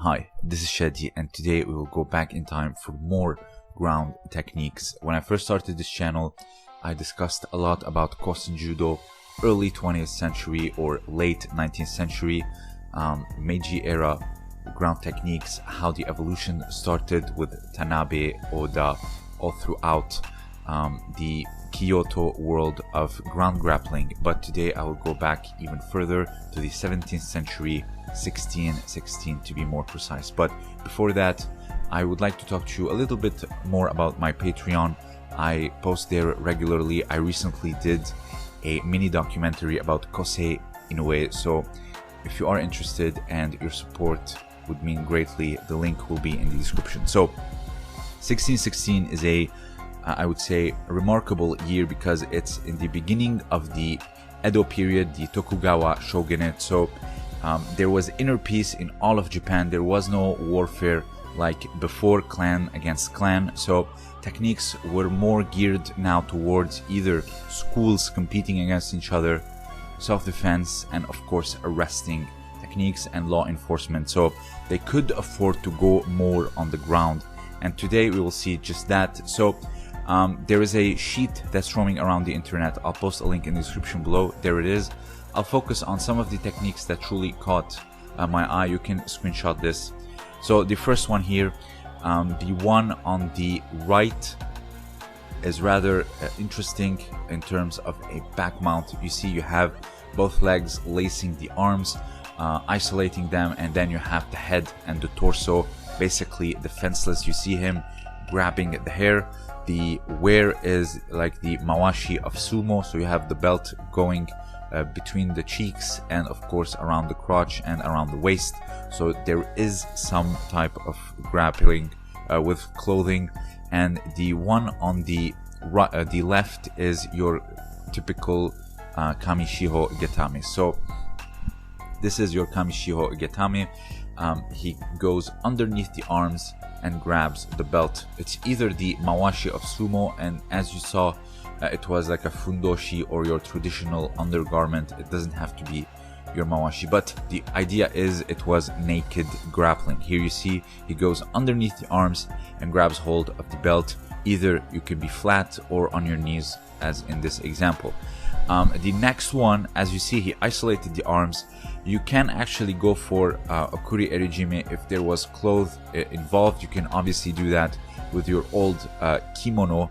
Hi, this is Shadi, and today we will go back in time for more ground techniques. When I first started this channel, I discussed a lot about Kosen Judo, early 20th century or late 19th century, Meiji era ground techniques, how the evolution started with Tanabe, Oda, all throughout the Kyoto world of ground grappling. But today I will go back even further to the 17th century, 1616 to be more precise. But before that, I would like to talk to you a little bit more about my Patreon. I post there regularly. I recently did a mini documentary about Kosei Inoue, so if you are interested and your support would mean greatly, the link will be in the description. So 1616 is I would say, a remarkable year because it's in the beginning of the Edo period, the Tokugawa shogunate. So there was inner peace in all of Japan. There was no warfare like before, clan against clan. So techniques were more geared now towards either schools competing against each other, self-defense, and of course arresting techniques and law enforcement. So they could afford to go more on the ground. And today we will see just that. So there is a sheet that's roaming around the internet. I'll post a link in the description below. There it is. I'll focus on some of the techniques that truly caught my eye. You can screenshot this. So the first one here, the one on the right, is rather interesting in terms of a back mount. You see you have both legs lacing the arms, isolating them, and then you have the head and the torso basically defenseless. You see him grabbing the hair. The wear is like the mawashi of sumo, so you have the belt going between the cheeks and of course around the crotch and around the waist. So there is some type of grappling with clothing. And the one on the left is your typical Kamishiho Getame. So this is your Kamishiho Getame. He goes underneath the arms and grabs the belt. It's either the mawashi of sumo, and as you saw, it was like a fundoshi or your traditional undergarment. It doesn't have to be your mawashi, but the idea is it was naked grappling. Here you see he goes underneath the arms and grabs hold of the belt. Either you could be flat or on your knees, as in this example. The next one, as you see, he isolated the arms. You can actually go for Oguri-ryū if there was cloth involved. You can obviously do that with your old kimono.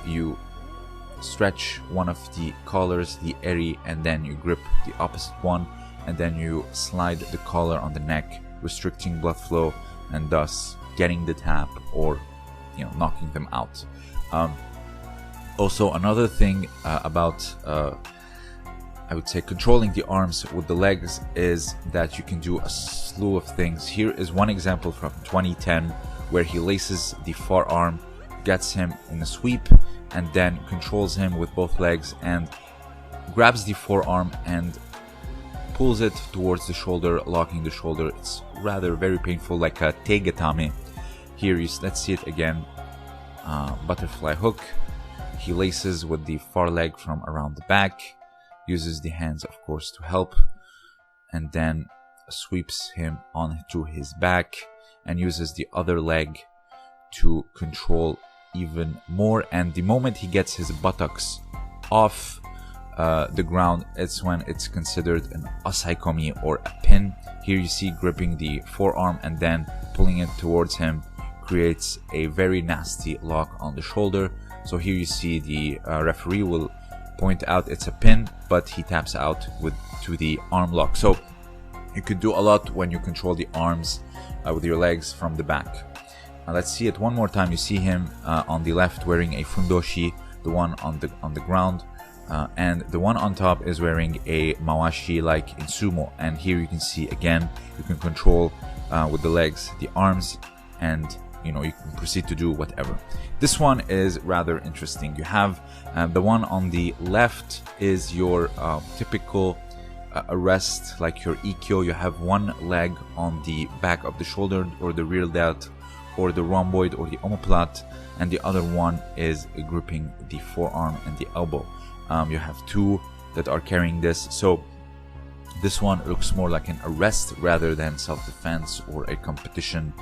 You stretch one of the collars, the eri, and then you grip the opposite one, and then you slide the collar on the neck, restricting blood flow and thus getting the tap or knocking them out. Also, another thing about I would say controlling the arms with the legs is that you can do a slew of things. Here is one example from 2010 where he laces the forearm, gets him in a sweep, and then controls him with both legs and grabs the forearm and pulls it towards the shoulder, locking the shoulder. It's rather very painful, like a teigetame. Here, let's see it again. Butterfly hook. He laces with the far leg from around the back, uses the hands of course to help, and then sweeps him onto his back and uses the other leg to control even more. And the moment he gets his buttocks off the ground, it's when it's considered an Asycomi or a pin. Here you see gripping the forearm and then pulling it towards him creates a very nasty lock on the shoulder. So here you see the referee will point out it's a pin, but he taps out to the arm lock. So you could do a lot when you control the arms with your legs from the back. Let's see it one more time. You see him on the left wearing a fundoshi, the one on the ground, and the one on top is wearing a mawashi like in sumo. And here you can see again you can control with the legs the arms, and you can proceed to do whatever. This one is rather interesting. You have the one on the left is your typical arrest, like your ikkyo. You have one leg on the back of the shoulder or the rear delt or the rhomboid or the omoplate, and the other one is gripping the forearm and the elbow. You have two that are carrying this. So This one looks more like an arrest rather than self-defense or a competition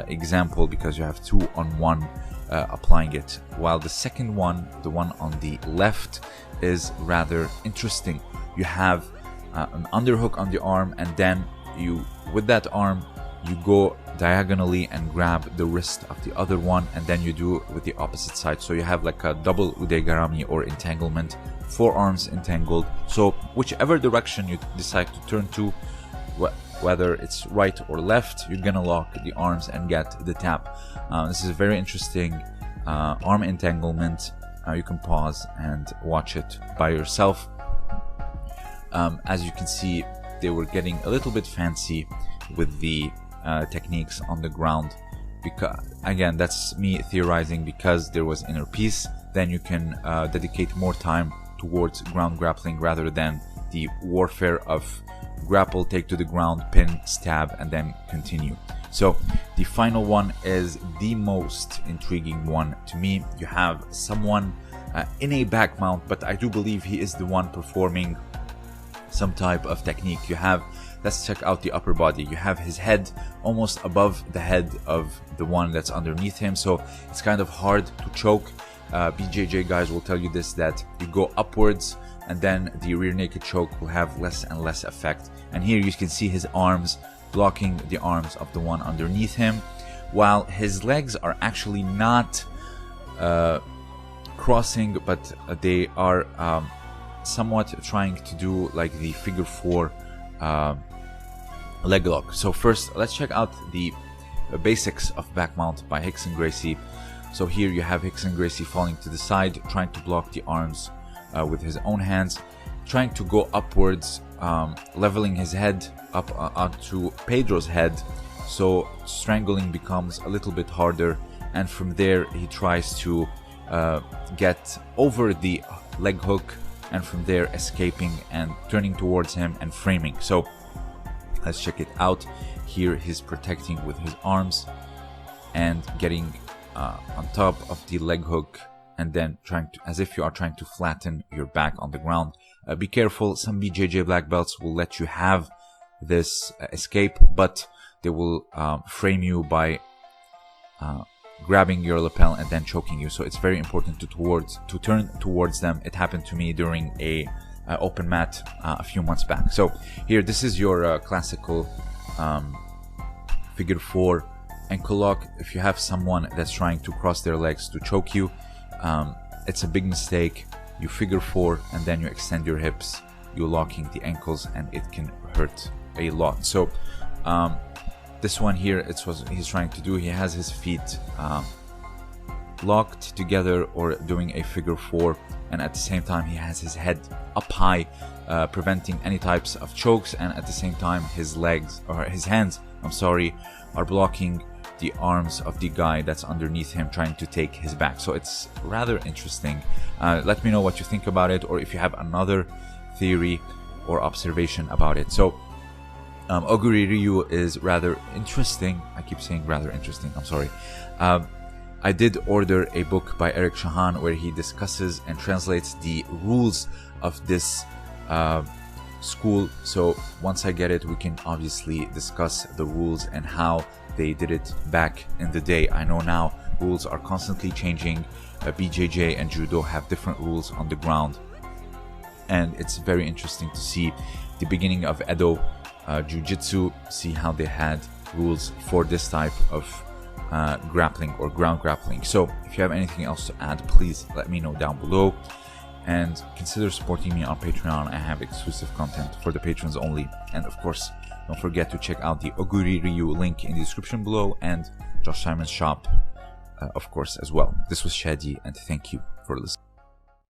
example, because you have 2-on-1 applying it. While the second one, the one on the left, is rather interesting. You have an underhook on the arm, and then you, with that arm, you go diagonally and grab the wrist of the other one, and then you do with the opposite side. So you have like a double udegarami or entanglement, forearms entangled. So whichever direction you decide to turn to, whether it's right or left, you're gonna lock the arms and get the tap. This is a very interesting arm entanglement. You can pause and watch it by yourself. As you can see, they were getting a little bit fancy with the techniques on the ground, because again, that's me theorizing, because there was inner peace. Then you can dedicate more time towards ground grappling rather than the warfare of grapple, take to the ground, pin, stab, and then continue. So the final one is the most intriguing one to me. You have someone in a back mount, but I do believe he is the one performing some type of technique. You have, let's check out the upper body. You have his head almost above the head of the one that's underneath him, so it's kind of hard to choke. BJJ guys will tell you this, that you go upwards and then the rear naked choke will have less and less effect. And here you can see his arms blocking the arms of the one underneath him, while his legs are actually not crossing, but they are somewhat trying to do like the figure 4 leg lock. So first, let's check out the basics of back mount by Hicks and Gracie. So here you have Hicks and Gracie falling to the side, trying to block the arms with his own hands, trying to go upwards, leveling his head up onto Pedro's head, so strangling becomes a little bit harder, and from there he tries to get over the leg hook, and from there escaping and turning towards him and framing. So let's check it out. Here he's protecting with his arms and getting on top of the leg hook, and then trying to, as if you are trying to flatten your back on the ground. Be careful, some BJJ black belts will let you have this escape, but they will frame you by grabbing your lapel and then choking you. So it's very important to turn towards them. It happened to me during a open mat a few months back. So here, this is your classical figure 4 ankle lock. If you have someone that's trying to cross their legs to choke you, it's a big mistake. You figure 4 and then you extend your hips, you're locking the ankles, and it can hurt a lot. So this one here, it's what he's trying to do. He has his feet locked together or doing a figure 4, and at the same time he has his head up high, preventing any types of chokes, and at the same time his legs, or his hands, I'm sorry, are blocking the arms of the guy that's underneath him, trying to take his back. So it's rather interesting. Let me know what you think about it, or if you have another theory or observation about it. So Oguri-ryū is rather interesting. I keep saying rather interesting, I'm sorry. I did order a book by Eric Shahan where he discusses and translates the rules of this school. So once I get it, we can obviously discuss the rules and how they did it back in the day. I know now rules are constantly changing. BJJ and Judo have different rules on the ground, and it's very interesting to see the beginning of Edo Jiu-Jitsu, see how they had rules for this type of grappling or ground grappling. So if you have anything else to add, please let me know down below, and consider supporting me on Patreon. I have exclusive content for the patrons only, and of course don't forget to check out the Oguri-ryū link in the description below, and Josh Simon's shop of course as well. This was Shadi, and thank you for listening.